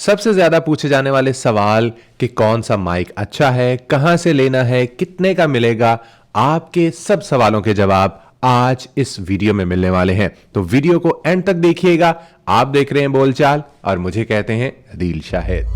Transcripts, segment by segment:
सबसे ज्यादा पूछे जाने वाले सवाल कि कौन सा माइक अच्छा है, कहां से लेना है, कितने का मिलेगा, आपके सब सवालों के जवाब आज इस वीडियो में मिलने वाले हैं। तो वीडियो को एंड तक देखिएगा। आप देख रहे हैं बोलचाल और मुझे कहते हैं अदील शाहिद।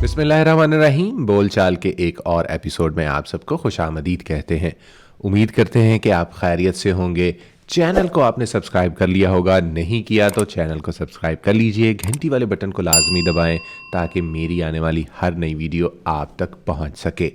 बिस्मिल्लाहिर्रहमानिर्रहीम। बोलचाल के एक और एपिसोड में आप सबको खुशामदीद कहते हैं। उम्मीद करते हैं कि आप खैरियत से होंगे। चैनल को आपने सब्सक्राइब कर लिया होगा, नहीं किया तो चैनल को सब्सक्राइब कर लीजिए, घंटी वाले बटन को लाजमी दबाएं ताकि मेरी आने वाली हर नई वीडियो आप तक पहुंच सके।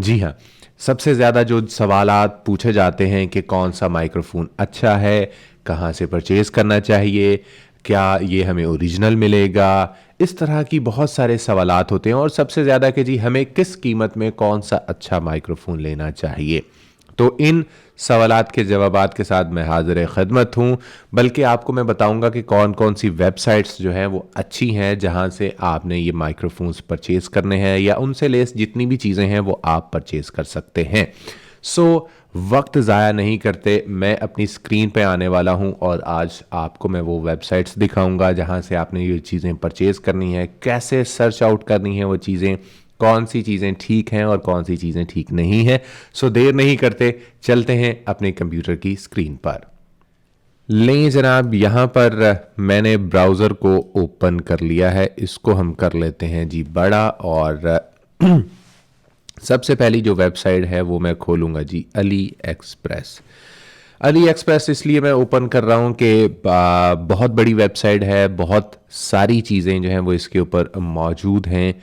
जी हाँ, सबसे ज़्यादा जो सवालात पूछे जाते हैं कि कौन सा माइक्रोफोन अच्छा है, कहाँ से परचेज़ करना चाहिए, क्या ये हमें ओरिजिनल मिलेगा, इस तरह की बहुत सारे सवालात होते हैं। और सबसे ज़्यादा कि जी हमें किस कीमत में कौन सा अच्छा माइक्रोफोन लेना चाहिए। तो इन सवालात के जवाबात के साथ मैं हाजिर खिदमत हूँ। बल्कि आपको मैं बताऊंगा कि कौन कौन सी वेबसाइट्स जो हैं वो अच्छी हैं जहाँ से आपने ये माइक्रोफोन्स परचेज़ करने हैं, या उनसे लेस जितनी भी चीज़ें हैं वो आप परचेज़ कर सकते हैं। सो वक्त ज़ाया नहीं करते, मैं अपनी स्क्रीन पे आने वाला हूँ और आज आपको मैं वो वेबसाइट्स दिखाऊंगा जहाँ से आपने ये चीज़ें परचेज़ करनी है, कैसे सर्च आउट करनी है वो चीज़ें, कौन सी चीज़ें ठीक हैं और कौन सी चीज़ें ठीक नहीं हैं। सो देर नहीं करते, चलते हैं अपने कंप्यूटर की स्क्रीन पर। लें जनाब, यहाँ पर मैंने ब्राउज़र को ओपन कर लिया है। इसको हम कर लेते हैं जी बड़ा, और सबसे पहली जो वेबसाइट है वो मैं खोलूँगा जी अली एक्सप्रेस। अली एक्सप्रेस इसलिए मैं ओपन कर रहा हूँ कि बहुत बड़ी वेबसाइट है, बहुत सारी चीज़ें जो हैं वो इसके ऊपर मौजूद हैं,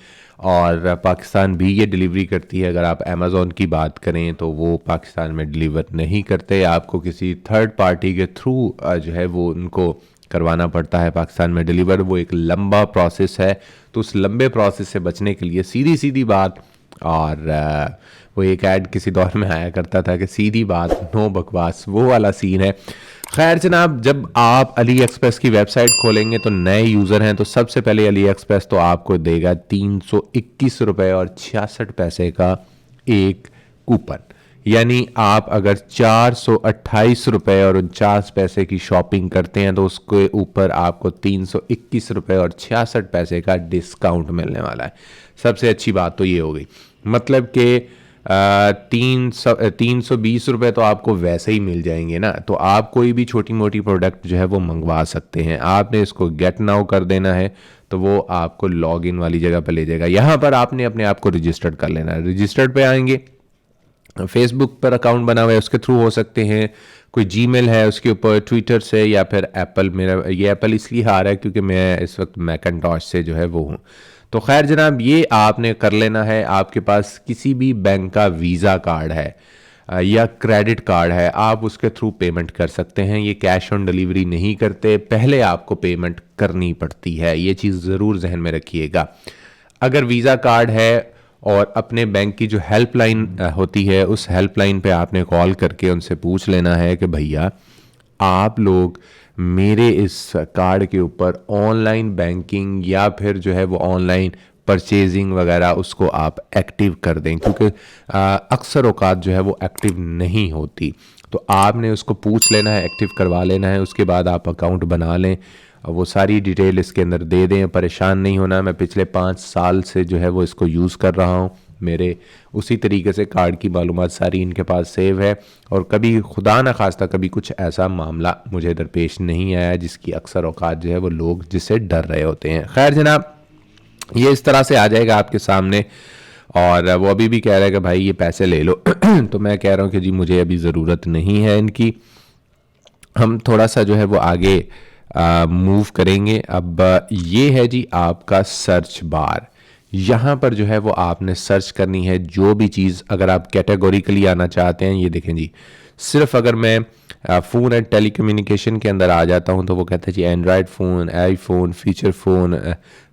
और पाकिस्तान भी ये डिलीवरी करती है। अगर आप अमेज़ॉन की बात करें तो वो पाकिस्तान में डिलीवर नहीं करते, आपको किसी थर्ड पार्टी के थ्रू जो है वो उनको करवाना पड़ता है पाकिस्तान में डिलीवर। वो एक लंबा प्रोसेस है, तो उस लंबे प्रोसेस से बचने के लिए सीधी सीधी बात, और वो एक ऐड किसी दौर में आया करता था कि सीधी बात नो बकवास, वो वाला सीन है। खैर जनाब, जब आप अली एक्सप्रेस की वेबसाइट खोलेंगे तो नए यूज़र हैं तो सबसे पहले अली एक्सप्रेस तो आपको देगा 321 रुपये और 66 पैसे का एक कूपन। यानी आप अगर 428 रुपये और 49 पैसे की शॉपिंग करते हैं तो उसके ऊपर आपको 321 रुपये और 66 पैसे का डिस्काउंट मिलने वाला है। सबसे अच्छी बात तो ये हो गई, मतलब कि 320 रुपये तो आपको वैसे ही मिल जाएंगे ना। तो आप कोई भी छोटी मोटी प्रोडक्ट जो है वो मंगवा सकते हैं। आपने इसको गेट नाउ कर देना है तो वो आपको लॉग इन वाली जगह पर ले जाएगा। यहाँ पर आपने अपने आप को रजिस्टर्ड कर लेना है। रजिस्टर्ड पे आएंगे, फेसबुक पर अकाउंट बना हुआ है उसके थ्रू हो सकते हैं, कोई जीमेल है उसके ऊपर, ट्विटर से, या फिर एप्पल। मेरा ये एप्पल इसलिए आ रहा है क्योंकि मैं इस वक्त मैकिन्टॉश से जो है वो हूँ। तो खैर जनाब, ये आपने कर लेना है। आपके पास किसी भी बैंक का वीज़ा कार्ड है या क्रेडिट कार्ड है, आप उसके थ्रू पेमेंट कर सकते हैं। ये कैश ऑन डिलीवरी नहीं करते, पहले आपको पेमेंट करनी पड़ती है। ये चीज़ ज़रूर जहन में रखिएगा। अगर वीज़ा कार्ड है और अपने बैंक की जो हेल्पलाइन होती है उस हेल्पलाइन पे आपने कॉल करके उनसे पूछ लेना है कि भैया आप लोग मेरे इस कार्ड के ऊपर ऑनलाइन बैंकिंग या फिर जो है वो ऑनलाइन परचेजिंग वगैरह उसको आप एक्टिव कर दें, क्योंकि अक्सर औकात जो है वो एक्टिव नहीं होती। तो आपने उसको पूछ लेना है, एक्टिव करवा लेना है। उसके बाद आप अकाउंट बना लें, वो सारी डिटेल इसके अंदर दे दें। परेशान नहीं होना, मैं पिछले 5 साल से जो है वो इसको यूज़ कर रहा हूँ। मेरे उसी तरीके से कार्ड की मालूमात सारी इनके पास सेव है, और कभी खुदा न खास्ता कभी कुछ ऐसा मामला मुझे दरपेश नहीं आया जिसकी अक्सर औकात जो है वो लोग जिससे डर रहे होते हैं। खैर जनाब, ये इस तरह से आ जाएगा आपके सामने, और वो अभी भी कह रहा है कि भाई ये पैसे ले लो तो मैं कह रहा हूँ कि जी मुझे अभी ज़रूरत नहीं है इनकी। हम थोड़ा सा जो है वो आगे मूव करेंगे। अब ये है जी आपका सर्च बार। यहाँ पर जो है वो आपने सर्च करनी है जो भी चीज़। अगर आप कैटेगोरिकली आना चाहते हैं, ये देखें जी, सिर्फ अगर मैं फ़ोन एंड टेलीकम्युनिकेशन के अंदर आ जाता हूँ तो वो कहते हैं जी Android phone, iPhone, feature phone,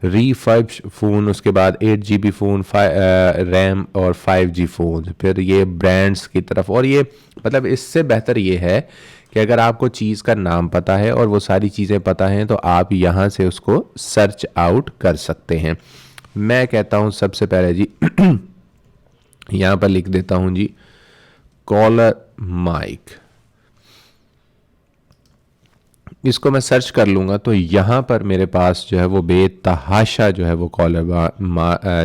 refurbished phone, उसके बाद 8 GB फ़ोन, रैम और 5G फ़ोन, फिर ये ब्रांड्स की तरफ। और ये मतलब इससे बेहतर ये है कि अगर आपको चीज़ का नाम पता है और वो सारी चीज़ें पता हैं तो आप यहाँ से उसको सर्च आउट कर सकते हैं। मैं कहता हूँ सबसे पहले जी यहाँ पर लिख देता हूँ जी कॉलर माइक। इसको मैं सर्च कर लूँगा तो यहाँ पर मेरे पास जो है वो बेतहाशा जो है वो कॉलर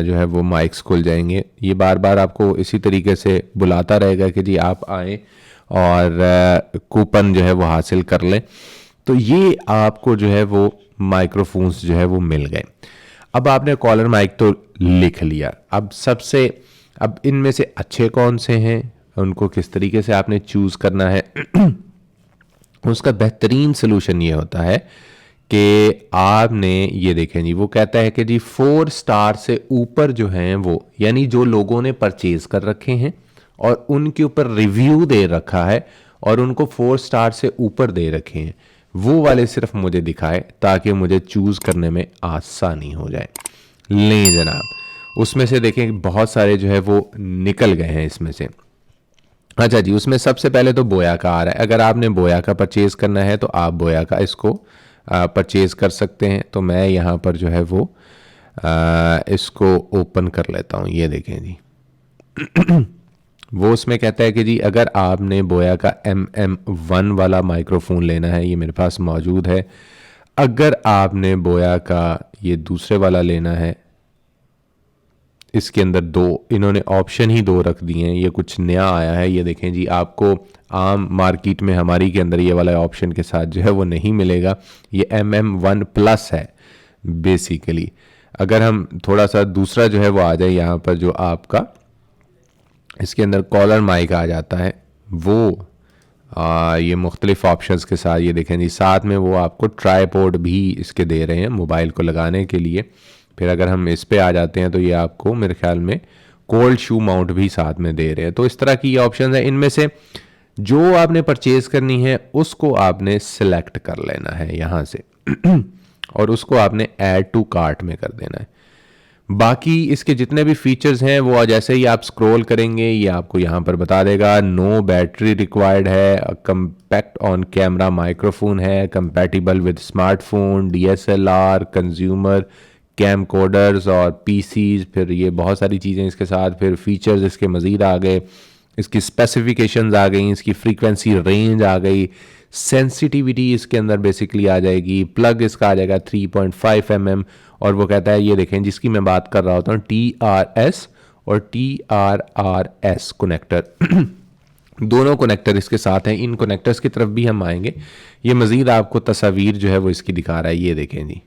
जो है वो माइक्स खुल जाएंगे। ये बार बार आपको इसी तरीके से बुलाता रहेगा कि जी आप आएँ और कूपन जो है वो हासिल कर लें। तो ये आपको जो है वो माइक्रोफोन्स जो है वो मिल गए। अब आपने कॉलर माइक तो लिख लिया, अब इनमें से अच्छे कौन से हैं, उनको किस तरीके से आपने चूज़ करना है उसका बेहतरीन सोल्यूशन ये होता है कि आपने ये देखें जी, वो कहता है कि जी 4 स्टार से ऊपर जो हैं वो, यानी जो लोगों ने परचेज कर रखे हैं और उनके ऊपर रिव्यू दे रखा है और उनको 4 स्टार से ऊपर दे रखे हैं, वो वाले सिर्फ मुझे दिखाए ताकि मुझे चूज़ करने में आसानी हो जाए। लें जनाब, उसमें से देखें बहुत सारे जो है वो निकल गए हैं इसमें से। अच्छा जी, उसमें सबसे पहले तो बोया का आ रहा है। अगर आपने बोया का परचेज़ करना है तो आप बोया का इसको परचेज़ कर सकते हैं। तो मैं यहाँ पर जो है वो इसको ओपन कर लेता हूँ। ये देखें जी वो उसमें कहता है कि जी अगर आपने बोया का MM1 वाला माइक्रोफोन लेना है, ये मेरे पास मौजूद है। अगर आपने बोया का ये दूसरे वाला लेना है, इसके अंदर इन्होंने ऑप्शन ही 2 रख दिए हैं। ये कुछ नया आया है। ये देखें जी, आपको आम मार्केट में हमारी के अंदर ये वाला ऑप्शन के साथ जो है वो नहीं मिलेगा। ये MM1 प्लस है बेसिकली। अगर हम थोड़ा सा दूसरा जो है वो आ जाए, यहाँ पर जो आपका इसके अंदर कॉलर माइक आ जाता है, वो ये मुख्तलिफ ऑप्शंस के साथ, ये देखें जी साथ में वो आपको ट्राईपोड भी इसके दे रहे हैं मोबाइल को लगाने के लिए। फिर अगर हम इस पे आ जाते हैं तो ये आपको मेरे ख्याल में कोल्ड शू माउंट भी साथ में दे रहे हैं। तो इस तरह की ये ऑप्शन है। इनमें से जो आपने परचेज़ करनी है उसको आपने सिलेक्ट कर लेना है यहाँ से और उसको आपने ऐड टू कार्ट में कर देना है। बाकी इसके जितने भी फीचर्स हैं वो जैसे ही आप स्क्रॉल करेंगे ये आपको यहाँ पर बता देगा। नो बैटरी रिक्वायर्ड है, कम्पैक्ट ऑन कैमरा माइक्रोफोन है, compatible with smartphone, DSLR, consumer camcorders और PCs। फिर ये बहुत सारी चीज़ें इसके साथ, फिर फीचर्स इसके मज़ीद आ गए, इसकी स्पेसिफिकेशंस आ गई, इसकी फ्रीक्वेंसी रेंज आ गई, सेंसिटिविटी इसके अंदर बेसिकली आ जाएगी, प्लग इसका आ जाएगा 3.5 mm। और वो कहता है, ये देखें जिसकी मैं बात कर रहा होता हूँ, TRS और TRRS कनेक्टर दोनों कनेक्टर इसके साथ हैं। इन कनेक्टर्स की तरफ भी हम आएंगे। ये मज़ीद आपको तस्वीर जो है वो इसकी दिखा रहा है। ये देखें जी,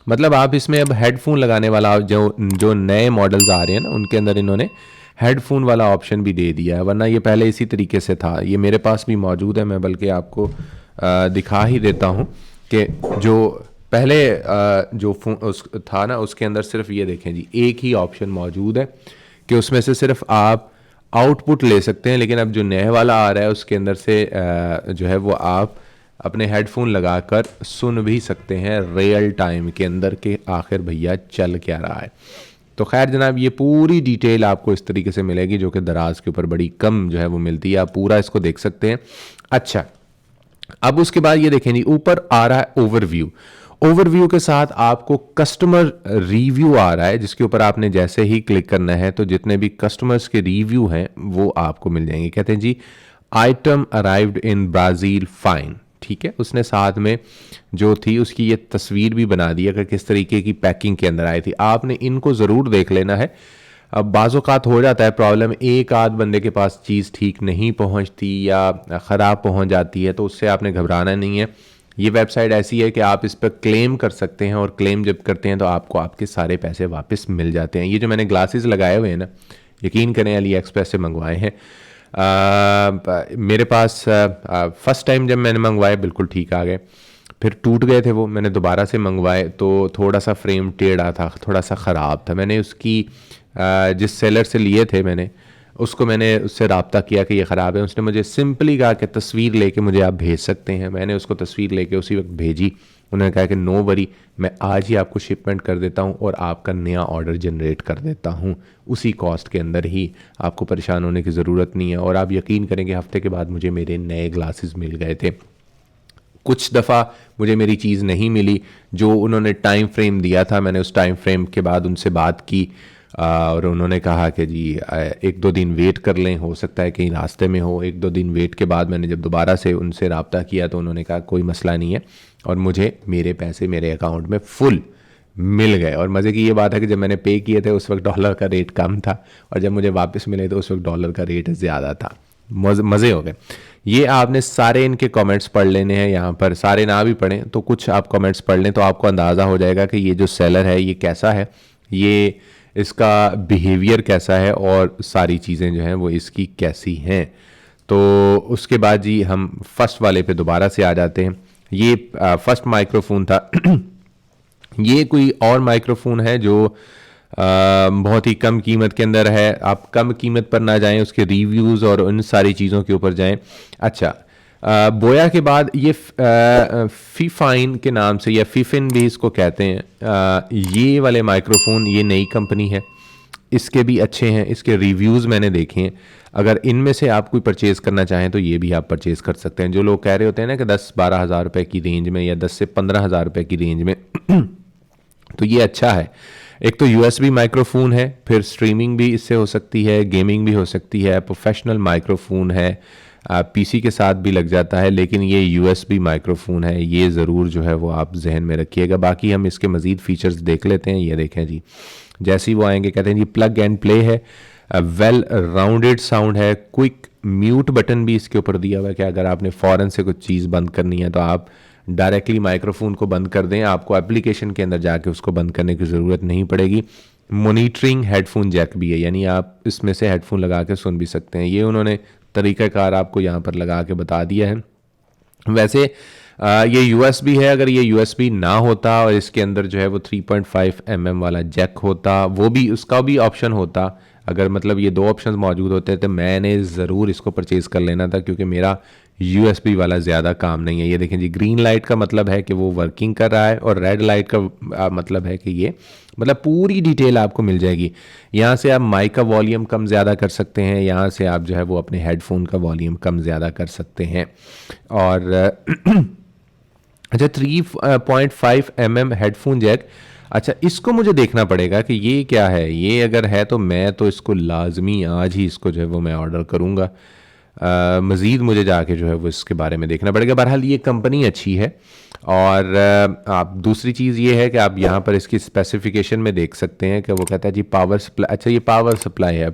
मतलब आप इसमें अब हेडफोन लगाने वाला जो नए मॉडल्स आ रहे हैं ना, उनके अंदर इन्होंने हेडफोन वाला ऑप्शन भी दे दिया है, वरना ये पहले इसी तरीके से था। ये मेरे पास भी मौजूद है, मैं बल्कि आपको दिखा ही देता हूँ कि जो पहले जो उस था ना, उसके अंदर सिर्फ ये देखें जी एक ही ऑप्शन मौजूद है कि उसमें से सिर्फ आप आउटपुट ले सकते हैं। लेकिन अब जो नए वाला आ रहा है उसके अंदर से जो है वो आप अपने हेडफोन लगाकर सुन भी सकते हैं रियल टाइम के अंदर के आखिर भैया चल क्या रहा है। तो खैर जनाब, ये पूरी डिटेल आपको इस तरीके से मिलेगी जो कि दराज के ऊपर बड़ी कम जो है वो मिलती है। आप पूरा इसको देख सकते हैं। अच्छा, अब उसके बाद ये देखें जी, ऊपर आ रहा है ओवरव्यू। ओवरव्यू के साथ आपको कस्टमर रिव्यू आ रहा है, जिसके ऊपर आपने जैसे ही क्लिक करना है तो जितने भी कस्टमर्स के रिव्यू हैं वो आपको मिल जाएंगे। कहते हैं जी, item arrived in Brazil fine. ठीक है, उसने साथ में जो थी उसकी ये तस्वीर भी बना दी अगर किस तरीके की पैकिंग के अंदर आई थी। आपने इनको ज़रूर देख लेना है। अब बाज़ोकात हो जाता है प्रॉब्लम, एक आध बंदे के पास चीज़ ठीक नहीं पहुंचती या ख़राब पहुंच जाती है, तो उससे आपने घबराना नहीं है। ये वेबसाइट ऐसी है कि आप इस पर क्लेम कर सकते हैं और क्लेम जब करते हैं तो आपको आपके सारे पैसे वापस मिल जाते हैं। ये जो मैंने ग्लासेस लगाए हुए हैं ना, यकीन करें अली एक्सप्रेस से मंगवाए हैं। मेरे पास फर्स्ट टाइम जब मैंने मंगवाए बिल्कुल ठीक आ गए, फिर टूट गए थे वो। मैंने दोबारा से मंगवाए तो थोड़ा सा फ्रेम टेढ़ा था, थोड़ा सा ख़राब था। मैंने उसकी जिस सेलर से लिए थे मैंने उससे रब्ता किया कि ये ख़राब है। उसने मुझे सिंपली कहा कि तस्वीर लेके मुझे आप भेज सकते हैं। मैंने उसको तस्वीर लेके उसी वक्त भेजी। उन्होंने कहा कि नो वरी, मैं आज ही आपको शिपमेंट कर देता हूँ और आपका नया ऑर्डर जनरेट कर देता हूँ उसी कॉस्ट के अंदर ही। आपको परेशान होने की ज़रूरत नहीं है। और आप यकीन करेंगे हफ्ते के बाद मुझे मेरे नए ग्लासेस मिल गए थे। कुछ दफ़ा मुझे मेरी चीज़ नहीं मिली जो उन्होंने टाइम फ्रेम दिया था। मैंने उस टाइम फ्रेम के बाद उनसे बात की, और उन्होंने कहा कि जी 1-2 दिन वेट कर लें, हो सकता है कहीं रास्ते में हो। 1-2 दिन वेट के बाद मैंने जब दोबारा से उनसे रब्ता किया तो उन्होंने कहा कोई मसला नहीं है, और मुझे मेरे पैसे मेरे अकाउंट में फुल मिल गए। और मज़े की ये बात है कि जब मैंने पे किए थे उस वक्त डॉलर का रेट कम था, और जब मुझे वापस मिले तो उस वक्त डॉलर का रेट ज़्यादा था। मज़े हो गए। ये आपने सारे इनके कमेंट्स पढ़ लेने हैं, यहाँ पर सारे ना भी पढ़ें तो कुछ आप कमेंट्स पढ़ लें तो आपको अंदाज़ा हो जाएगा कि ये जो सेलर है ये कैसा है, ये इसका बिहेवियर कैसा है, और सारी चीज़ें जो हैं वो इसकी कैसी हैं। तो उसके बाद जी हम फर्स्ट वाले पे दोबारा से आ जाते हैं। ये फर्स्ट माइक्रोफोन था। ये कोई और माइक्रोफोन है जो बहुत ही कम कीमत के अंदर है। आप कम कीमत पर ना जाएं, उसके रिव्यूज़ और उन सारी चीज़ों के ऊपर जाएं। अच्छा, बोया के बाद ये फीफाइन के नाम से या फीफिन भी इसको कहते हैं। ये वाले माइक्रोफोन, ये नई कंपनी है, इसके भी अच्छे हैं, इसके रिव्यूज़ मैंने देखे हैं। अगर इनमें से आप कोई परचेज़ करना चाहें तो ये भी आप परचेज़ कर सकते हैं। जो लोग कह रहे होते हैं ना कि 10-12 हज़ार रुपये की रेंज में या 10 से 15 हज़ार रुपये की रेंज में तो ये अच्छा है। एक तो USB माइक्रोफोन है, फिर स्ट्रीमिंग भी इससे हो सकती है, गेमिंग भी हो सकती है, प्रोफेशनल माइक्रोफोन है, PC के साथ भी लग जाता है, लेकिन ये USB माइक्रोफोन है, ये ज़रूर जो है वो आप जहन में रखिएगा। बाकी हम इसके मज़ीद फ़ीचर्स देख लेते हैं। ये देखें जी, जैसे ही वो आएंगे कहते हैं जी प्लग एंड प्ले है, वेल राउंडेड साउंड है, क्विक म्यूट बटन भी इसके ऊपर दिया हुआ है कि अगर आपने फ़ौरन से कुछ चीज़ बंद करनी है तो आप डायरेक्टली माइक्रोफोन को बंद कर दें, आपको एप्लीकेशन के अंदर जाके उसको बंद करने की ज़रूरत नहीं पड़ेगी। मॉनिटरिंग हेडफोन जैक भी है, यानी आप इसमें से हेडफोन लगा के सुन भी सकते हैं। ये उन्होंने तरीक़ाकार आपको यहाँ पर लगा के बता दिया है। वैसे ये USB है, अगर ये USB ना होता और इसके अंदर जो है वो 3.5 mm वाला जैक होता, वो भी उसका भी ऑप्शन होता, अगर मतलब ये 2 ऑप्शन मौजूद होते तो मैंने ज़रूर इसको परचेज़ कर लेना था, क्योंकि मेरा USB वाला ज़्यादा काम नहीं है। ये देखें जी, ग्रीन लाइट का मतलब है कि वो वर्किंग कर रहा है, और रेड लाइट का मतलब है कि ये मतलब पूरी डिटेल आपको मिल जाएगी। यहाँ से आप माइक का वॉल्यूम कम ज़्यादा कर सकते हैं, यहाँ से आप जो है वो अपने हेडफोन का वॉल्यूम कम ज़्यादा कर सकते हैं। और अच्छा, 3.5 mm हेडफोन जैक। अच्छा, इसको मुझे देखना पड़ेगा कि ये क्या है। ये अगर है तो मैं तो इसको लाजमी आज ही इसको जो है वो मैं ऑर्डर करूँगा। मज़ीद मुझे जाके जो है वो इसके बारे में देखना पड़ेगा। बहरहाल ये कंपनी अच्छी है। और आप दूसरी चीज़ ये है कि आप यहाँ पर इसकी स्पेसिफिकेशन में देख सकते हैं कि वो कहता है जी पावर सप्लाई। अच्छा, ये पावर सप्लाई है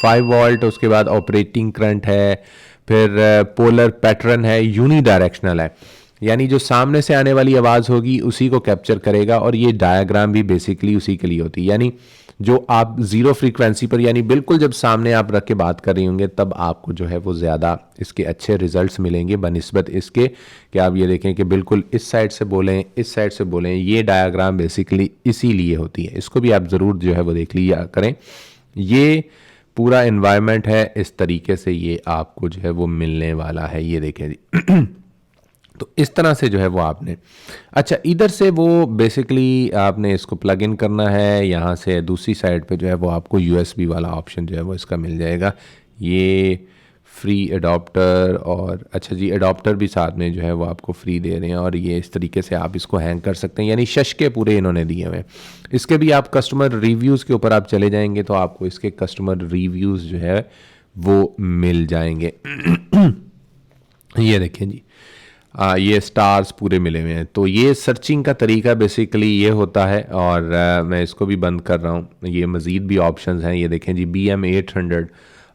5 वोल्ट, उसके बाद ऑपरेटिंग करंट है, फिर पोलर पैटर्न है, यूनी डायरेक्शनल है, यानी जो सामने से आने वाली आवाज़ होगी उसी को कैप्चर करेगा। और ये डायग्राम भी बेसिकली उसी के लिए होती है, यानी जो आप ज़ीरो फ्रीक्वेंसी पर, यानी बिल्कुल जब सामने आप रख के बात कर रही होंगे तब आपको जो है वो ज़्यादा इसके अच्छे रिजल्ट्स मिलेंगे बनिस्बत इसके कि आप ये देखें कि बिल्कुल इस साइड से बोलें, इस साइड से बोलें। ये डायग्राम बेसिकली इसीलिए होती है, इसको भी आप ज़रूर जो है वो देख लिया करें। ये पूरा इन्वायरमेंट है, इस तरीके से ये आपको जो है वो मिलने वाला है। ये देखें जी तो इस तरह से जो है वो आपने, अच्छा इधर से वो बेसिकली आपने इसको प्लग इन करना है। यहाँ से दूसरी साइड पे जो है वो आपको USB वाला ऑप्शन जो है वो इसका मिल जाएगा। ये फ्री एडाप्टर, और अच्छा जी एडाप्टर भी साथ में जो है वो आपको फ्री दे रहे हैं। और ये इस तरीके से आप इसको हैंग कर सकते हैं, यानी शशके पूरे इन्होंने दिए हुए हैं। इसके भी आप कस्टमर रिव्यूज़ के ऊपर आप चले जाएंगे तो आपको इसके कस्टमर रिव्यूज़ जो है वो मिल जाएंगे। ये देखें जी, ये स्टार्स पूरे मिले हुए हैं। तो ये सर्चिंग का तरीका बेसिकली ये होता है। और मैं इसको भी बंद कर रहा हूँ। ये मज़ीद भी ऑप्शंस हैं। ये देखें जी, BM800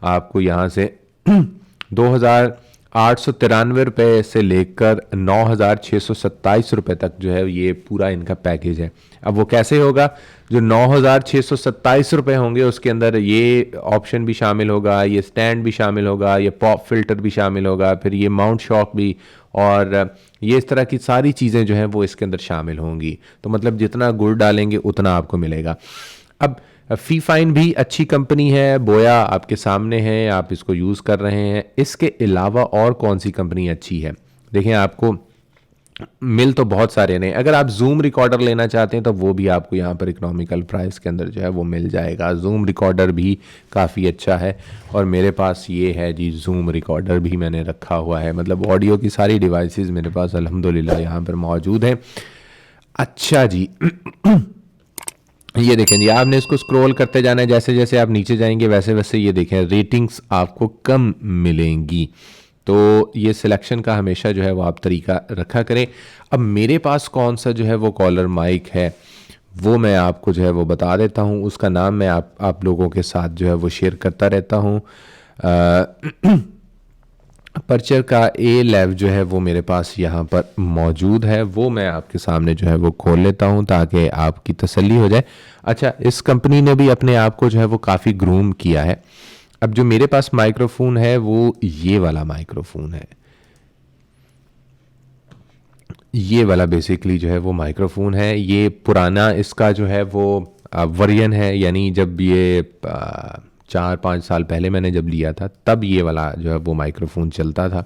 आपको यहाँ से 2,893 रुपये से लेकर 9,627 रुपये तक जो है ये पूरा इनका पैकेज है। अब वो कैसे होगा, जो 9,627 रुपये होंगे उसके अंदर ये ऑप्शन भी शामिल होगा, ये स्टैंड भी शामिल होगा, ये पॉप फिल्टर भी शामिल होगा, फिर ये माउंट शॉक भी, और ये इस तरह की सारी चीज़ें जो हैं वो इसके अंदर शामिल होंगी। तो मतलब जितना गुड़ डालेंगे उतना आपको मिलेगा। अब फीफाइन भी अच्छी कंपनी है, बोया आपके सामने है, आप इसको यूज़ कर रहे हैं। इसके अलावा और कौन सी कंपनी अच्छी है, देखें आपको मिल तो बहुत सारे नहीं। अगर आप जूम रिकॉर्डर लेना चाहते हैं तो वो भी आपको यहाँ पर इकोनॉमिकल प्राइस के अंदर जो है वो मिल जाएगा। जूम रिकॉर्डर भी काफ़ी अच्छा है, और मेरे पास ये है जी जूम रिकॉर्डर भी मैंने रखा हुआ है। मतलब ऑडियो की सारी डिवाइसेस मेरे पास अल्हम्दुलिल्लाह यहाँ पर मौजूद हैं। अच्छा जी ये देखें जी, आपने इसको स्क्रॉल करते जाना है, जैसे जैसे आप नीचे जाएंगे वैसे वैसे ये देखें रेटिंग्स आपको कम मिलेंगी। तो ये सिलेक्शन का हमेशा जो है वो आप तरीका रखा करें। अब मेरे पास कौन सा जो है वो कॉलर माइक है वो मैं आपको जो है वो बता देता हूँ, उसका नाम मैं आप लोगों के साथ जो है वो शेयर करता रहता हूँ। पर्चर का A11 जो है वो मेरे पास यहाँ पर मौजूद है, वो मैं आपके सामने जो है वो खोल लेता हूँ ताकि आपकी तसल्ली हो जाए। अच्छा, इस कंपनी ने भी अपने आप को जो है वो काफ़ी ग्रूम किया है। अब जो मेरे पास माइक्रोफोन है वो ये वाला माइक्रोफोन है, ये वाला बेसिकली जो है वो माइक्रोफोन है। ये पुराना इसका जो है वो वर्जन है, यानी जब ये 4-5 साल पहले मैंने जब लिया था तब ये वाला जो है वो माइक्रोफोन चलता था।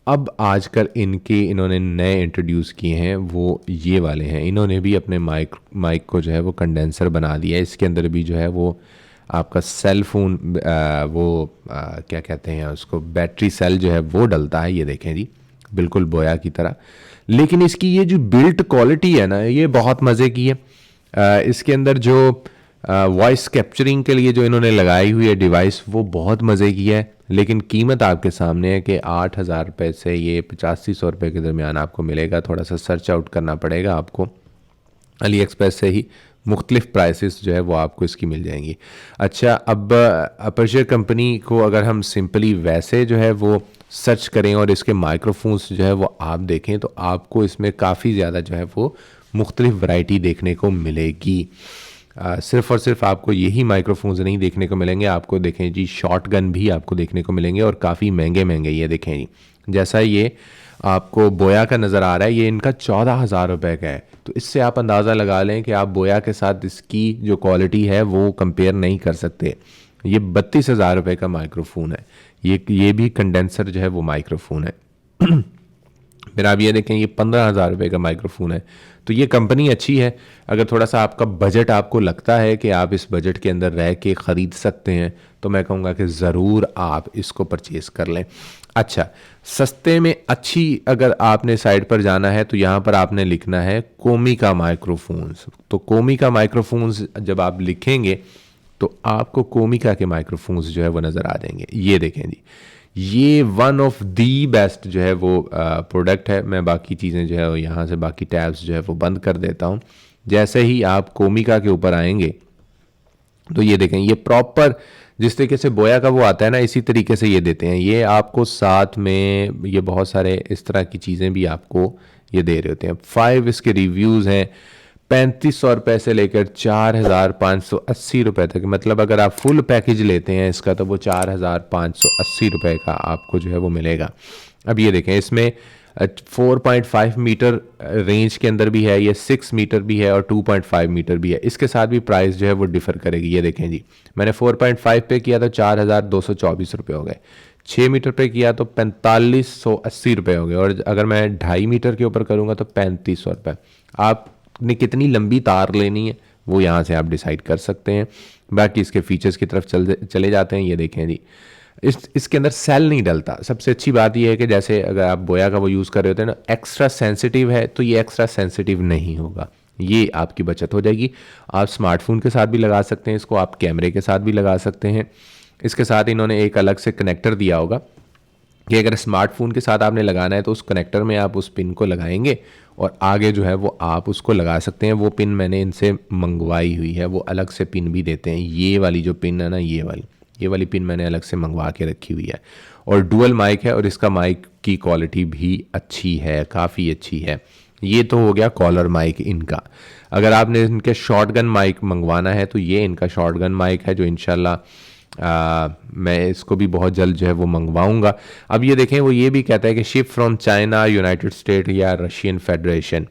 अब आजकल इन्होंने नए इंट्रोड्यूस किए हैं वो ये वाले हैं। इन्होंने भी अपने माइक को जो है वो कंडेंसर बना दिया है। इसके अंदर भी जो है वो आपका सेल फोन क्या कहते हैं उसको, बैटरी सेल जो है वो डलता है। ये देखें जी, बिल्कुल बोया की तरह। लेकिन इसकी ये जो बिल्ट क्वालिटी है ना, ये बहुत मज़े की है। इसके अंदर जो वॉइस कैप्चरिंग के लिए जो इन्होंने लगाई हुई है डिवाइस, वो बहुत मज़े की है। लेकिन कीमत आपके सामने है कि 8,000 रुपये से ये 8500 रुपये के दरमियान आपको मिलेगा। थोड़ा सा सर्च आउट करना पड़ेगा आपको, अली एक्सप्रेस से ही मुख्तलिफ प्राइसेस जो है वो आपको इसकी मिल जाएंगी। अच्छा, अब अपर्चर कंपनी को अगर हम सिंपली वैसे जो है वो सर्च करें और इसके माइक्रोफोन्स जो है वो आप देखें तो आपको इसमें काफ़ी ज़्यादा जो है वो मुख्तलिफ वैरायटी देखने को मिलेगी। सिर्फ़ और सिर्फ आपको यही माइक्रोफोन्स नहीं देखने को मिलेंगे, आपको देखें जी शॉर्ट गन भी आपको देखने को मिलेंगे और काफ़ी महंगे महंगे। ये देखें जी, जैसा ये आपको बोया का नज़र आ रहा है, ये इनका 14,000 रुपये का है। तो इससे आप अंदाज़ा लगा लें कि आप बोया के साथ इसकी जो क्वालिटी है वो कंपेयर नहीं कर सकते। ये 32,000 रुपये का माइक्रोफोन है। ये भी कंडेंसर जो है वो माइक्रोफोन है। फिर आप ये देखें, ये 15,000 रुपये का माइक्रोफोन है। तो ये कंपनी अच्छी है। अगर थोड़ा सा आपका बजट आपको लगता है कि आप इस बजट के अंदर रह के ख़रीद सकते हैं तो मैं कहूँगा कि ज़रूर आप इसको परचेज़ कर लें। अच्छा, सस्ते में अच्छी अगर आपने साइट पर जाना है तो यहाँ पर आपने लिखना है कोमिका माइक्रोफोन्स। तो कोमिका माइक्रोफोन्स जब आप लिखेंगे तो आपको कोमिका के माइक्रोफोन्स जो है वो नज़र आ जाएंगे। ये देखें जी, ये वन ऑफ दी बेस्ट जो है वो प्रोडक्ट है। मैं बाकी चीज़ें जो है वो यहाँ से बाकी टैब्स जो है वो बंद कर देता हूँ। जैसे ही आप कोमिका के ऊपर आएंगे तो ये देखें, ये प्रॉपर जिस तरीके से बोया का वो आता है ना, इसी तरीके से ये देते हैं। ये आपको साथ में ये बहुत सारे इस तरह की चीज़ें भी आपको ये दे रहे होते हैं। 5 इसके रिव्यूज़ हैं, 3500 रुपये से लेकर 4,580 रुपये तक। मतलब अगर आप फुल पैकेज लेते हैं इसका तो वो 4,580 रुपये का आपको जो है वो मिलेगा। अब ये देखें, इसमें 4.5 मीटर रेंज के अंदर भी है, ये 6 मीटर भी है और 2.5 मीटर भी है। इसके साथ भी प्राइस जो है वो डिफ़र करेगी। ये देखें जी, मैंने 4.5 पे किया तो 4,224 रुपये हो गए। 6 मीटर पे किया तो 4,580 रुपये हो गए। और अगर मैं 2.5 मीटर के ऊपर करूँगा तो 3,500 रुपये। आपने कितनी लंबी तार लेनी है वो यहाँ से आप डिसाइड कर सकते हैं। बाकी इसके फीचर्स की तरफ चले जाते हैं। ये देखें जी, इसके अंदर सेल नहीं डलता। सबसे अच्छी बात यह है कि जैसे अगर आप बोया का वो यूज़ कर रहे होते हैं ना, एक्स्ट्रा सेंसिटिव है तो ये एक्स्ट्रा सेंसिटिव नहीं होगा। ये आपकी बचत हो जाएगी। आप स्मार्टफोन के साथ भी लगा सकते हैं इसको, आप कैमरे के साथ भी लगा सकते हैं। इसके साथ इन्होंने एक अलग से कनेक्टर दिया होगा कि अगर स्मार्टफोन के साथ आपने लगाना है तो उस कनेक्टर में आप उस पिन को लगाएंगे और आगे जो है वो आप उसको लगा सकते हैं। वो पिन मैंने इनसे मंगवाई हुई है, वो अलग से पिन भी देते हैं। ये वाली जो पिन है ना, ये वाली पिन मैंने अलग से मंगवा के रखी हुई है। और डुअल माइक है और इसका माइक की क्वालिटी भी अच्छी है, काफ़ी अच्छी है। ये तो हो गया कॉलर माइक इनका। अगर आपने इनके शॉटगन माइक मंगवाना है तो ये इनका शॉटगन माइक है जो इंशाल्लाह मैं इसको भी बहुत जल्द जो है वो मंगवाऊंगा। अब ये देखें, वो ये भी कहता है कि ship from China, United state या रशियन फेडरेशन।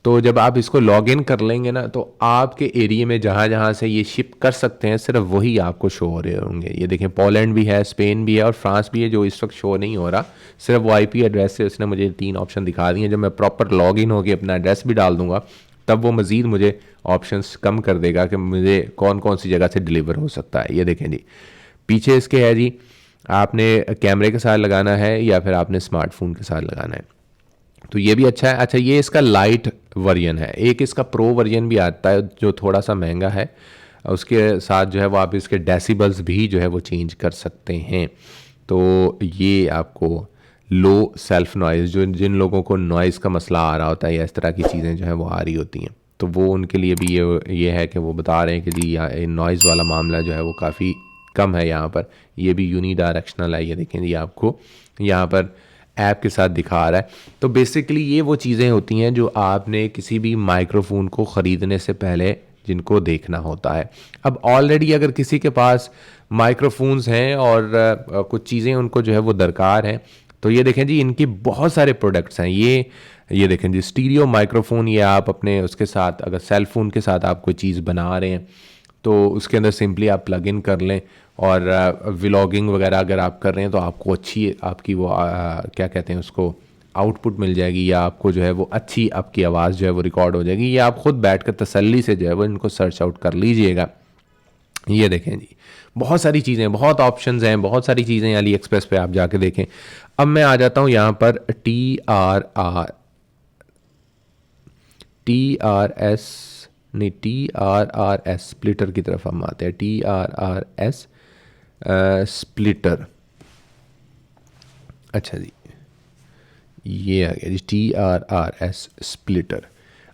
तो जब आप इसको लॉग इन कर लेंगे ना तो आपके एरिया में जहाँ जहाँ से ये शिप कर सकते हैं सिर्फ वही आपको शो हो रहे होंगे। ये देखें, पोलैंड भी है, स्पेन भी है और फ्रांस भी है जो इस वक्त शो नहीं हो रहा। सिर्फ वो IP एड्रेस से उसने मुझे 3 ऑप्शन दिखा दिए। जब मैं प्रॉपर लॉग इन होकर अपना एड्रेस भी डाल दूंगा तब वो मज़ीद मुझे ऑप्शंस कम कर देगा कि मुझे कौन कौन सी जगह से डिलीवर हो सकता है। ये देखें जी, पीछे इसके है जी, आपने कैमरे के साथ लगाना है या फिर आपने स्मार्टफोन के साथ लगाना है। तो ये भी अच्छा है। अच्छा, ये इसका लाइट वर्जन है। एक इसका प्रो वर्जन भी आता है जो थोड़ा सा महंगा है। उसके साथ जो है वो आप इसके डेसिबल्स भी जो है वो चेंज कर सकते हैं। तो ये आपको लो सेल्फ नॉइज़, जो जिन लोगों को नॉइज़ का मसला आ रहा होता है या इस तरह की चीज़ें जो है वो आ रही होती हैं, तो वो उनके लिए भी ये है कि वो बता रहे हैं कि जी नॉइज़ वाला मामला जो है वो काफ़ी कम है यहाँ पर। ये भी यूनी डायरेक्शनल है, ये देखें जी आपको यहाँ पर ऐप के साथ दिखा रहा है। तो बेसिकली ये वो चीज़ें होती हैं जो आपने किसी भी माइक्रोफोन को ख़रीदने से पहले जिनको देखना होता है। अब ऑलरेडी अगर किसी के पास माइक्रोफोन्स हैं और कुछ चीज़ें उनको जो है वो दरकार हैं, तो ये देखें जी इनकी बहुत सारे प्रोडक्ट्स हैं। ये देखें जी स्टीरियो माइक्रोफोन, ये आप अपने उसके साथ अगर सेल फोन के साथ आप कोई चीज़ बना रहे हैं तो उसके अंदर सिंपली आप प्लग इन कर लें, और व्लॉगिंग वगैरह अगर आप कर रहे हैं तो आपको अच्छी आपकी वो क्या कहते हैं उसको आउटपुट मिल जाएगी, या आपको जो है वो अच्छी आपकी आवाज़ जो है वो रिकॉर्ड हो जाएगी। ये आप खुद बैठ कर तसल्ली से जो है वो इनको सर्च आउट कर लीजिएगा। ये देखें जी बहुत सारी चीज़ें, बहुत ऑप्शंस हैं, बहुत सारी चीज़ें अली एक्सप्रेस पे आप जाके देखें। अब मैं आ जाता हूँ यहाँ पर TRRS नहीं TRRS स्प्लिटर की तरफ हम आते हैं। TRRS स्प्लिटर, अच्छा जी ये आ गया जी TRRS स्प्लिटर।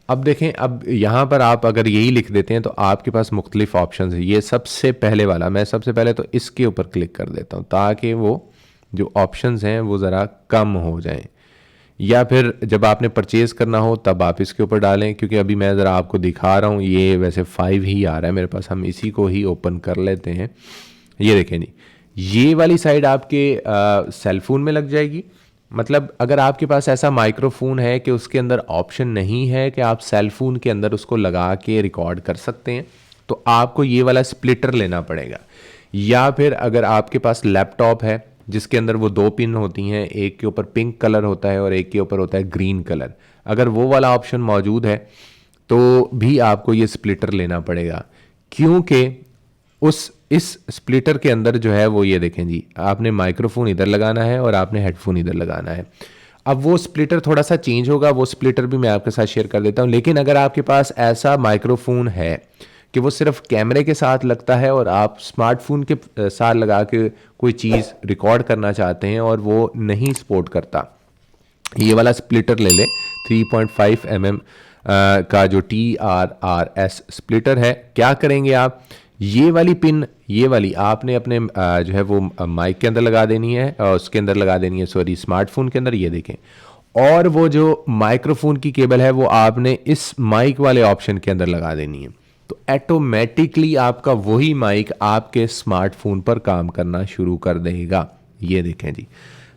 अब देखें, अब यहाँ पर आप अगर यही लिख देते हैं तो आपके पास मुख्तलिफ ऑप्शन है। ये सबसे पहले वाला, मैं सबसे पहले तो इसके ऊपर क्लिक कर देता हूँ ताकि वो जो ऑप्शंस हैं वो ज़रा कम हो जाएं, या फिर जब आपने परचेज़ करना हो तब आप इसके ऊपर डालें, क्योंकि अभी मैं ज़रा आपको दिखा रहा हूँ। ये वैसे 5 ही आ रहा है मेरे पास, हम इसी को ही ओपन कर लेते हैं। ये देखें जी ये वाली साइड आपके सेलफोन में लग जाएगी। मतलब अगर आपके पास ऐसा माइक्रोफोन है कि उसके अंदर ऑप्शन नहीं है कि आप सेल फोन के अंदर उसको लगा के रिकॉर्ड कर सकते हैं, तो आपको ये वाला स्प्लिटर लेना पड़ेगा। या फिर अगर आपके पास लैपटॉप है जिसके अंदर वो 2 पिन होती हैं, एक के ऊपर पिंक कलर होता है और एक के ऊपर होता है ग्रीन कलर, अगर वो वाला ऑप्शन मौजूद है तो भी आपको ये स्प्लिटर लेना पड़ेगा, क्योंकि इस स्प्लिटर के अंदर जो है वो ये देखें जी आपने माइक्रोफोन इधर लगाना है और आपने हेडफोन इधर लगाना है। अब वो स्प्लिटर थोड़ा सा चेंज होगा, वो स्प्लिटर भी मैं आपके साथ शेयर कर देता हूँ। लेकिन अगर आपके पास ऐसा माइक्रोफोन है कि वो सिर्फ कैमरे के साथ लगता है और आप स्मार्टफोन के साथ लगा के कोई चीज़ रिकॉर्ड करना चाहते हैं और वो नहीं सपोर्ट करता, ये वाला स्प्लिटर ले लें। 3.5 mm का जो TRRS स्प्लिटर है। क्या करेंगे आप, ये वाली पिन, ये वाली आपने अपने जो है वो माइक के अंदर लगा देनी है, उसके अंदर लगा देनी है, सॉरी स्मार्टफोन के अंदर, ये देखें। और वो जो माइक्रोफोन की केबल है वो आपने इस माइक वाले ऑप्शन के अंदर लगा देनी है। तो ऑटोमेटिकली आपका वही माइक आपके स्मार्टफोन पर काम करना शुरू कर देगा। ये देखें जी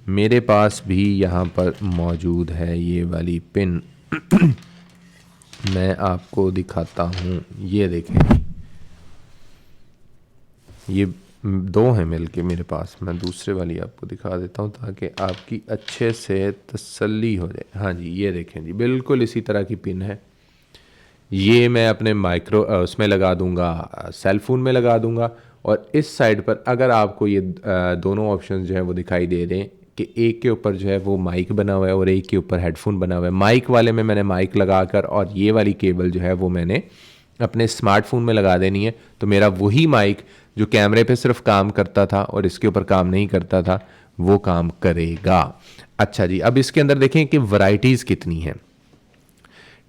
मेरे पास भी यहाँ पर मौजूद है ये वाली पिन। मैं आपको दिखाता हूँ, ये देखें ये 2 हैं मिल के मेरे पास। मैं दूसरे वाली आपको दिखा देता हूँ ताकि आपकी अच्छे से तसल्ली हो जाए। हाँ जी ये देखें जी बिल्कुल इसी तरह की पिन है। ये मैं अपने उसमें लगा दूंगा, सेल फोन में लगा दूंगा। और इस साइड पर अगर आपको ये दोनों ऑप्शन जो है वो दिखाई दे रहे हैं कि एक के ऊपर जो है वो माइक बना हुआ है और एक के ऊपर हेडफोन बना हुआ है। माइक वाले में मैंने माइक लगा कर और ये वाली केबल जो है वो मैंने अपने स्मार्टफोन में लगा देनी है, तो मेरा वही माइक जो कैमरे पे सिर्फ काम करता था और इसके ऊपर काम नहीं करता था वो काम करेगा। अच्छा जी अब इसके अंदर देखें कि वैरायटीज़ कितनी हैं।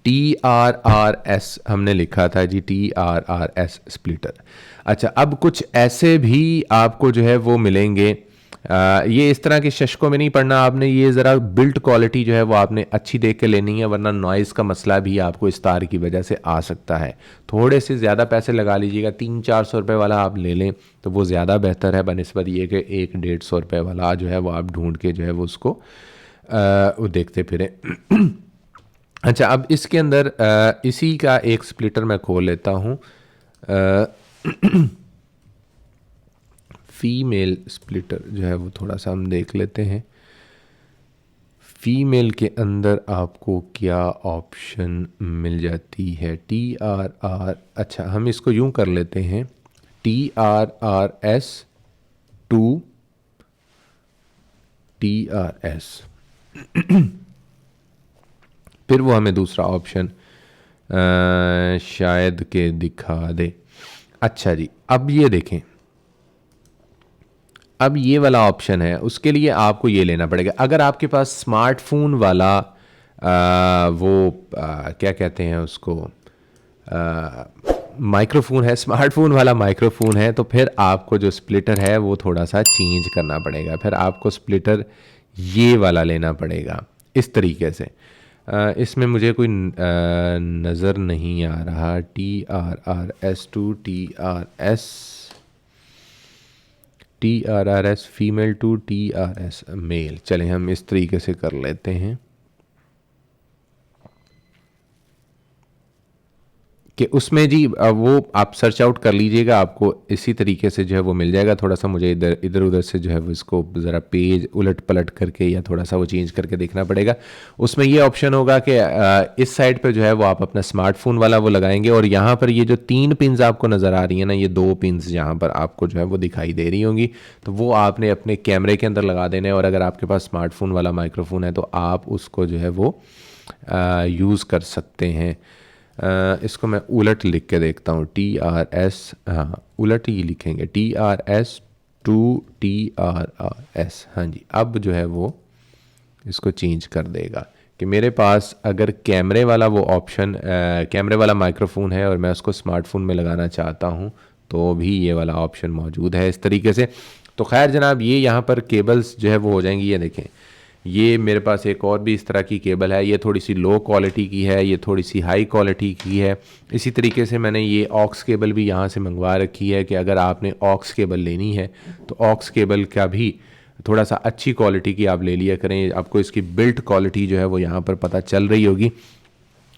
TRRS हमने लिखा था जी, TRRS स्प्लिटर। अच्छा अब कुछ ऐसे भी आपको जो है वो मिलेंगे। ये इस तरह के शशकों में नहीं पढ़ना आपने, ये ज़रा बिल्ट क्वालिटी जो है वो आपने अच्छी देख के लेनी है, वरना नॉइज़ का मसला भी आपको इस तार की वजह से आ सकता है। थोड़े से ज़्यादा पैसे लगा लीजिएगा, 300-400 रुपये वाला आप ले लें तो वो ज़्यादा बेहतर है बनिस्बत ये कि 100-150 रुपये वाला जो है वो आप ढूंढ के जो है वो उसको वो देखते फिरें। अच्छा अब इसके अंदर इसी का एक स्प्लिटर मैं खोल लेता हूँ। फीमेल स्प्लिटर जो है वो थोड़ा सा हम देख लेते हैं। फीमेल के अंदर आपको क्या ऑप्शन मिल जाती है। TRR, अच्छा हम इसको यूं कर लेते हैं TRRS 2 TRS। फिर वो हमें दूसरा ऑप्शन शायद के दिखा दे। अच्छा जी, अब ये देखें, अब ये वाला ऑप्शन है, उसके लिए आपको ये लेना पड़ेगा। अगर आपके पास स्मार्टफोन वाला क्या कहते हैं उसको, माइक्रोफोन है, स्मार्टफोन वाला माइक्रोफोन है, तो फिर आपको जो स्प्लिटर है वो थोड़ा सा चेंज करना पड़ेगा। फिर आपको स्प्लिटर ये वाला लेना पड़ेगा इस तरीके से। इसमें मुझे कोई नज़र नहीं आ रहा। TRRS to TRRS female to TRS male. चलें हम इस तरीके से कर लेते हैं कि उसमें जी वो आप सर्च आउट कर लीजिएगा, आपको इसी तरीके से जो है वो मिल जाएगा। थोड़ा सा मुझे इधर उधर से जो है वो इसको ज़रा पेज उलट पलट करके या थोड़ा सा वो चेंज करके देखना पड़ेगा। उसमें ये ऑप्शन होगा कि इस साइड पे जो है वो आप अपना स्मार्टफोन वाला वो लगाएंगे, और यहाँ पर ये जो 3 पिन्स आपको नज़र आ रही है ना, ये 2 पिन्स यहाँ पर आपको जो है वो दिखाई दे रही होंगी, तो वो आपने अपने कैमरे के अंदर लगा देने। और अगर आपके पास स्मार्टफोन वाला माइक्रोफोन है तो आप उसको जो है वो यूज़ कर सकते हैं। इसको मैं उलट लिख के देखता हूँ। TRS, हाँ उलट ही लिखेंगे, TRS टू TRRS। हाँ जी, अब जो है वो इसको चेंज कर देगा कि मेरे पास अगर कैमरे वाला वो ऑप्शन, कैमरे वाला माइक्रोफोन है और मैं उसको स्मार्टफोन में लगाना चाहता हूँ तो भी ये वाला ऑप्शन मौजूद है इस तरीके से। तो खैर जनाब, ये यहाँ पर केबल्स जो है वो हो जाएंगी। ये देखें, ये मेरे पास एक और भी इस तरह की केबल है, ये थोड़ी सी लो क्वालिटी की है, ये थोड़ी सी हाई क्वालिटी की है। इसी तरीके से मैंने ये ऑक्स केबल भी यहाँ से मंगवा रखी है कि अगर आपने ऑक्स केबल लेनी है तो ऑक्स केबल का भी थोड़ा सा अच्छी क्वालिटी की आप ले लिया करें। आपको इसकी बिल्ट क्वालिटी जो है वो यहाँ पर पता चल रही होगी।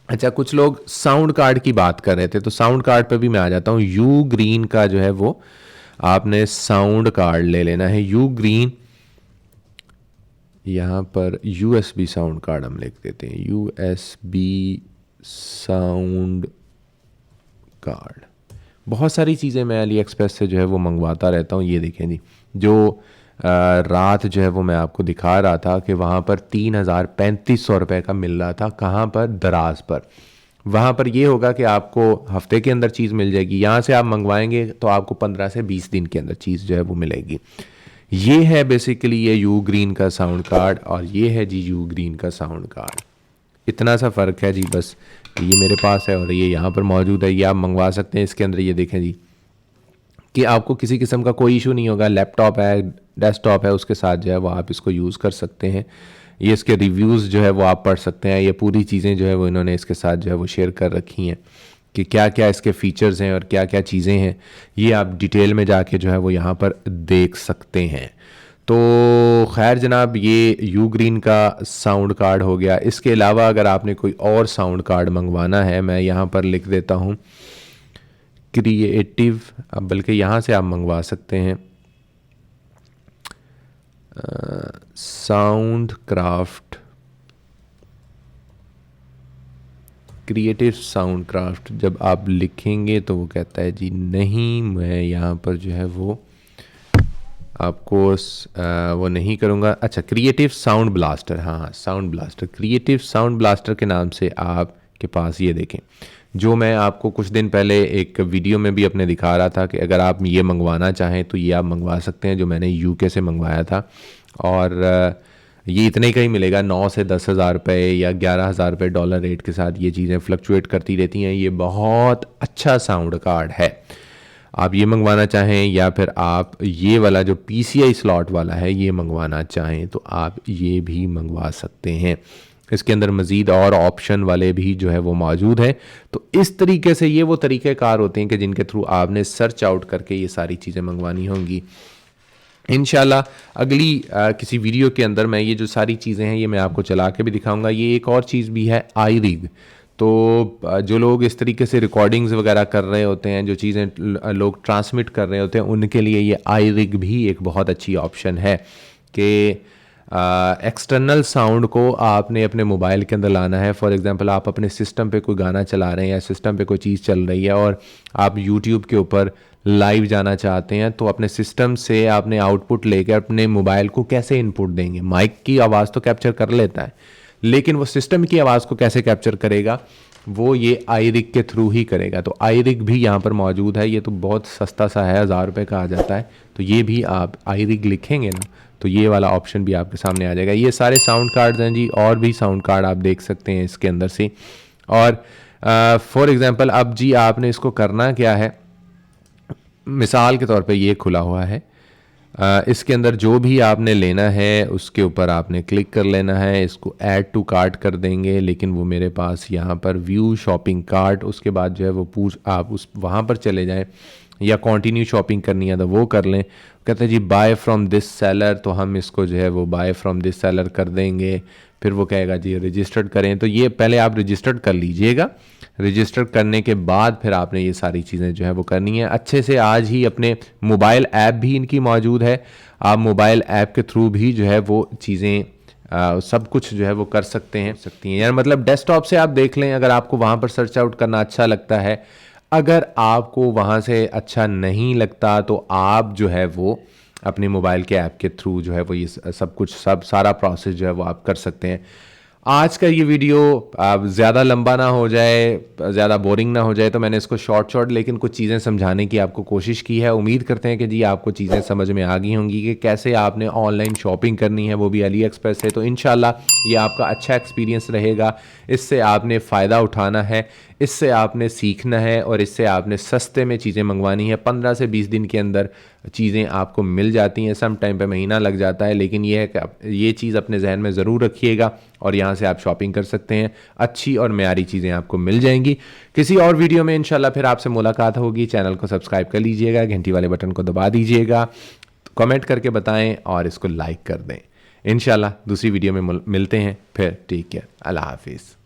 अच्छा, कुछ लोग साउंड कार्ड की बात कर रहे थे, तो साउंड कार्ड पर भी मैं आ जाता हूँ। यू ग्रीन का जो है वो आपने साउंड कार्ड ले लेना है। यू ग्रीन, यहाँ पर USB साउंड कार्ड हम लिख देते हैं, USB साउंड कार्ड। बहुत सारी चीज़ें मैं अली एक्सप्रेस से जो है वो मंगवाता रहता हूँ। ये देखें जी, जो रात जो है वो मैं आपको दिखा रहा था कि वहाँ पर 3,3500 रुपये का मिल रहा था। कहाँ पर? दराज पर। वहाँ पर ये होगा कि आपको हफ्ते के अंदर चीज़ मिल जाएगी। यहाँ से आप मंगवाएंगे तो आपको 15 से 20 दिन के अंदर चीज़ जो है वो मिलेगी। ये है बेसिकली ये यू ग्रीन का साउंड कार्ड, और ये है जी यू ग्रीन का साउंड कार्ड। इतना सा फ़र्क है जी, बस ये मेरे पास है और ये यहाँ पर मौजूद है। ये आप मंगवा सकते हैं। इसके अंदर ये देखें जी कि आपको किसी किस्म का कोई इशू नहीं होगा। लैपटॉप है, डेस्कटॉप है, उसके साथ जो है वो आप इसको यूज़ कर सकते हैं। ये इसके रिव्यूज़ जो है वो आप पढ़ सकते हैं। ये पूरी चीज़ें जो है वो इन्होंने इसके साथ जो है वो शेयर कर रखी हैं कि क्या क्या इसके फ़ीचर्स हैं और क्या क्या चीज़ें हैं। ये आप डिटेल में जाके जो है वो यहाँ पर देख सकते हैं। तो खैर जनाब, ये यू ग्रीन का साउंड कार्ड हो गया। इसके अलावा अगर आपने कोई और साउंड कार्ड मंगवाना है, मैं यहाँ पर लिख देता हूँ क्रिएटिव, अब बल्कि यहाँ से आप मंगवा सकते हैं sound craft, creative sound craft. जब आप लिखेंगे तो वो कहता है जी नहीं, मैं यहाँ पर जो है वो आपको वो नहीं करूँगा। अच्छा, क्रिएटिव साउंड ब्लास्टर, हाँ sound blaster, creative sound blaster के नाम से आपके पास ये देखें, जो मैं आपको कुछ दिन पहले एक वीडियो में भी अपने दिखा रहा था कि अगर आप ये मंगवाना चाहें तो ये आप मंगवा सकते हैं, जो मैंने UK से मंगवाया था। और ये इतने का ही मिलेगा, 9 से 10 हज़ार रुपये या 11,000 रुपये डॉलर रेट के साथ ये चीज़ें फ्लक्चुएट करती रहती हैं। ये बहुत अच्छा साउंड कार्ड है। आप ये मंगवाना चाहें या फिर आप ये वाला जो PCI स्लॉट वाला है ये मंगवाना चाहें तो आप ये भी मंगवा सकते हैं। इसके अंदर मज़ीद और ऑप्शन वाले भी जो है वो मौजूद है। तो इस तरीके से ये वो तरीक़ेकार होते हैं कि जिनके थ्रू आपने सर्च आउट करके ये सारी चीज़ें मंगवानी होंगी। इंशाल्लाह अगली किसी वीडियो के अंदर मैं ये जो सारी चीज़ें हैं ये मैं आपको चला के भी दिखाऊंगा। ये एक और चीज़ भी है, iRig। तो जो लोग इस तरीके से रिकॉर्डिंग्स वगैरह कर रहे होते हैं, जो चीज़ें लोग ट्रांसमिट कर रहे होते हैं, उनके लिए ये iRig भी एक बहुत अच्छी ऑप्शन है कि एक्सटर्नल साउंड को आपने अपने मोबाइल के अंदर लाना है। फॉर एग्जांपल, आप अपने सिस्टम पे कोई गाना चला रहे हैं या सिस्टम पे कोई चीज़ चल रही है और आप यूट्यूब के ऊपर लाइव जाना चाहते हैं, तो अपने सिस्टम से आपने आउटपुट लेकर अपने मोबाइल को कैसे इनपुट देंगे। माइक की आवाज़ तो कैप्चर कर लेता है, लेकिन वो सिस्टम की आवाज़ को कैसे कैप्चर करेगा, वो ये iRig के थ्रू ही करेगा। तो iRig भी यहाँ पर मौजूद है, ये तो बहुत सस्ता सा है, 1000 रुपये का आ जाता है। तो ये भी आप iRig लिखेंगे ना तो ये वाला ऑप्शन भी आपके सामने आ जाएगा। ये सारे साउंड कार्ड्स हैं जी, और भी साउंड कार्ड आप देख सकते हैं इसके अंदर से। और फॉर एग्ज़ाम्पल अब जी आपने इसको करना क्या है, मिसाल के तौर पे ये खुला हुआ है, इसके अंदर जो भी आपने लेना है उसके ऊपर आपने क्लिक कर लेना है, इसको ऐड टू कार्ट कर देंगे। लेकिन वो मेरे पास यहाँ पर व्यू शॉपिंग कार्ट, उसके बाद जो है वो आप उस वहाँ पर चले जाएं, या कंटिन्यू शॉपिंग करनी है तो वो कर लें। कहते हैं जी बाय फ्रॉम दिस सेलर, तो हम इसको जो है वो बाय फ्रॉम दिस सेलर कर देंगे। फिर वो कहेगा जी रजिस्टर्ड करें, तो ये पहले आप रजिस्टर्ड कर लीजिएगा। रजिस्टर करने के बाद फिर आपने ये सारी चीज़ें जो है वो करनी है अच्छे से। आज ही अपने मोबाइल ऐप भी इनकी मौजूद है, आप मोबाइल ऐप के थ्रू भी जो है वो चीज़ें सब कुछ जो है वो कर सकते हैं यार, मतलब डेस्कटॉप से आप देख लें, अगर आपको वहाँ पर सर्च आउट करना अच्छा लगता है। अगर आपको वहाँ से अच्छा नहीं लगता तो आप जो है वो अपने मोबाइल के ऐप के थ्रू जो है वो ये सब कुछ सारा प्रोसेस जो है वो आप कर सकते हैं। आज का ये वीडियो ज़्यादा लंबा ना हो जाए, ज़्यादा बोरिंग ना हो जाए, तो मैंने इसको शॉर्ट लेकिन कुछ चीज़ें समझाने की आपको कोशिश की है। उम्मीद करते हैं कि जी आपको चीज़ें समझ में आ गई होंगी कि कैसे आपने ऑनलाइन शॉपिंग करनी है, वो भी अली एक्सप्रेस से। तो इंशाल्लाह ये आपका अच्छा एक्सपीरियंस रहेगा, इससे आपने फ़ायदा उठाना है, इससे आपने सीखना है और इससे आपने सस्ते में चीज़ें मंगवानी है। 15 से 20 दिन के अंदर चीज़ें आपको मिल जाती हैं, सम टाइम पे महीना लग जाता है, लेकिन ये है कि ये चीज़ अपने जहन में ज़रूर रखिएगा और यहाँ से आप शॉपिंग कर सकते हैं। अच्छी और मेयारी चीज़ें आपको मिल जाएंगी। किसी और वीडियो में इंशाल्लाह फिर आपसे मुलाकात होगी। चैनल को सब्सक्राइब कर लीजिएगा, घंटी वाले बटन को दबा दीजिएगा, कमेंट करके बताएं और इसको लाइक कर दें। इंशाल्लाह दूसरी वीडियो में मिलते हैं फिर। टेक केयर, अल्लाह हाफिज़।